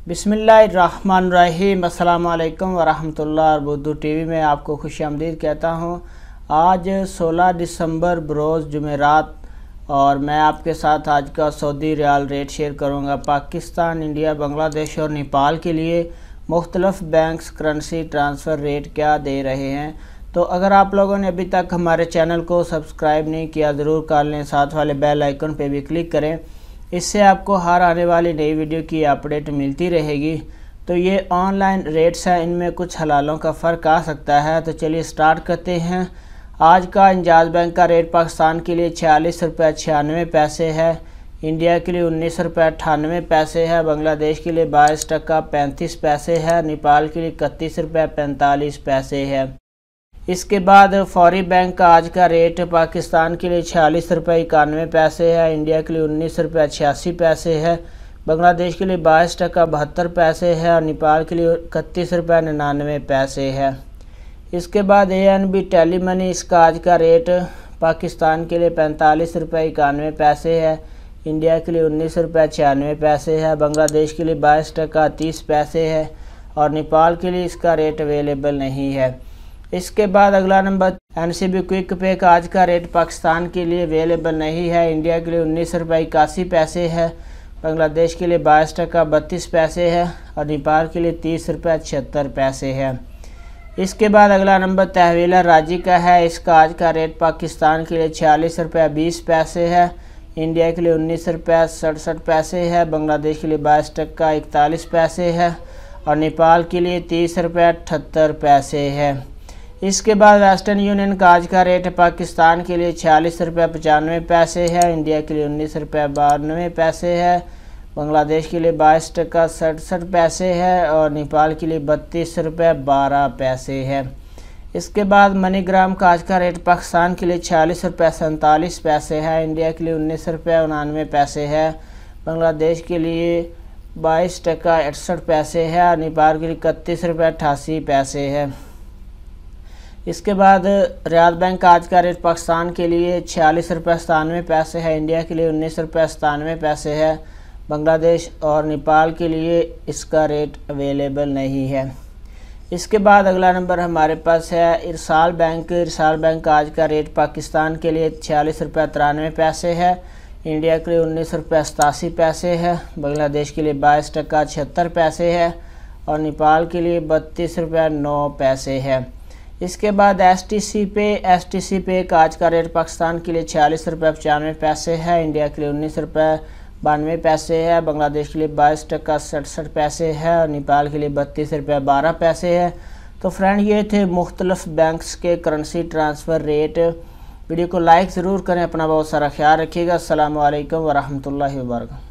बिस्मिल्लाहिर्रहमानिर्रहीम। अस्सलाम वालेकुम वरहमतुल्लाह। और उर्दू टीवी में आपको खुशामदीद कहता हूँ। आज 16 दिसंबर बरोज़ जुमेरात और मैं आपके साथ आज का सऊदी रियाल रेट शेयर करूँगा। पाकिस्तान, इंडिया, बांग्लादेश और नेपाल के लिए मुख्तलिफ़ बैंक्स करेंसी ट्रांसफ़र रेट क्या दे रहे हैं। तो अगर आप लोगों ने अभी तक हमारे चैनल को सब्सक्राइब नहीं किया ज़रूर कर लें, साथ वाले बेल आइकन पे भी क्लिक करें। इससे आपको हर आने वाली नई वीडियो की अपडेट मिलती रहेगी। तो ये ऑनलाइन रेट्स हैं, इनमें कुछ हलालों का फ़र्क आ सकता है। तो चलिए स्टार्ट करते हैं। आज का enjaz बैंक का रेट पाकिस्तान के लिए 46 रुपये 96 पैसे है, इंडिया के लिए 19 रुपये 98 पैसे है, बांग्लादेश के लिए 22 टका 35 पैसे है, नेपाल के लिए 31 रुपये 45 पैसे है। इसके बाद फौरी बैंक का आज का रेट पाकिस्तान के लिए 46 रुपये 91 पैसे है, इंडिया के लिए 19 रुपये 86 पैसे है, बांग्लादेश के लिए 22 टका 72 पैसे है और नेपाल के लिए 31 रुपये 99 पैसे है। इसके बाद ANB टेलीमनी, इसका आज का रेट पाकिस्तान के लिए 45 रुपये 91 पैसे है, इंडिया के लिए 19 रुपये 96 पैसे है, बांग्लादेश के लिए 22 टका 30 पैसे है और नेपाल के लिए इसका रेट अवेलेबल नहीं है। इसके बाद अगला नंबर NCB क्विक पे का आज का रेट पाकिस्तान के लिए अवेलेबल नहीं है, इंडिया के लिए 19 रुपये 81 पैसे है, बांग्लादेश के लिए 22 टका 32 पैसे है और नेपाल के लिए 30 रुपये 76 पैसे है। इसके बाद अगला नंबर tahweel अलराजी का है, इसका आज का रेट पाकिस्तान के लिए 46 रुपये 20 पैसे है, इंडिया के लिए 19 रुपये 67 पैसे है, बांग्लादेश के लिए 22 टका 41 पैसे है और नेपाल के लिए 30 रुपये 78 पैसे है। इसके बाद वेस्टर्न यूनियन का आज का रेट पाकिस्तान के लिए 46 रुपये 95 पैसे है, इंडिया के लिए 19 रुपये 92 पैसे है, बांग्लादेश के लिए 22 टका 67 पैसे है और नेपाल के लिए 32 रुपये 12 पैसे है। इसके बाद मनीग्राम का आज का रेट पाकिस्तान के लिए 46 रुपये 47 पैसे है, इंडिया के लिए 19 रुपये 99 पैसे है, बांग्लादेश के लिए 22 टका 68 पैसे है और नेपाल के लिए 31 रुपये 88 पैसे है। इसके बाद रियाद बैंक का आज का रेट पाकिस्तान के लिए 46 रुपये 97 पैसे है, इंडिया के लिए 19 रुपये 97 पैसे है, बांग्लादेश और नेपाल के लिए इसका रेट अवेलेबल नहीं है। इसके बाद अगला नंबर हमारे पास है एरसाल बैंक। एरसाल बैंक का आज का रेट पाकिस्तान के लिए 46 रुपये 93 पैसे है, इंडिया के लिए 19 रुपये 87 पैसे है, बांग्लादेश के लिए 22 टका 76 पैसे है और नेपाल के लिए 32 रुपये 9 पैसे है। इसके बाद STC पे का आज का रेट पाकिस्तान के लिए 46 रुपये 95 पैसे है, इंडिया के लिए 19 रुपये 92 पैसे है, बांग्लादेश के लिए 22 टका 67 पैसे है और नेपाल के लिए 32 रुपये 12 पैसे है। तो फ्रेंड, ये थे मुख्तलिफ़ बैंक्स के करेंसी ट्रांसफ़र रेट। वीडियो को लाइक ज़रूर करें, अपना बहुत सारा ख्याल रखिएगा। अस्सलाम वालेकुम वरहमतुल्लाहि वबरकातुहू।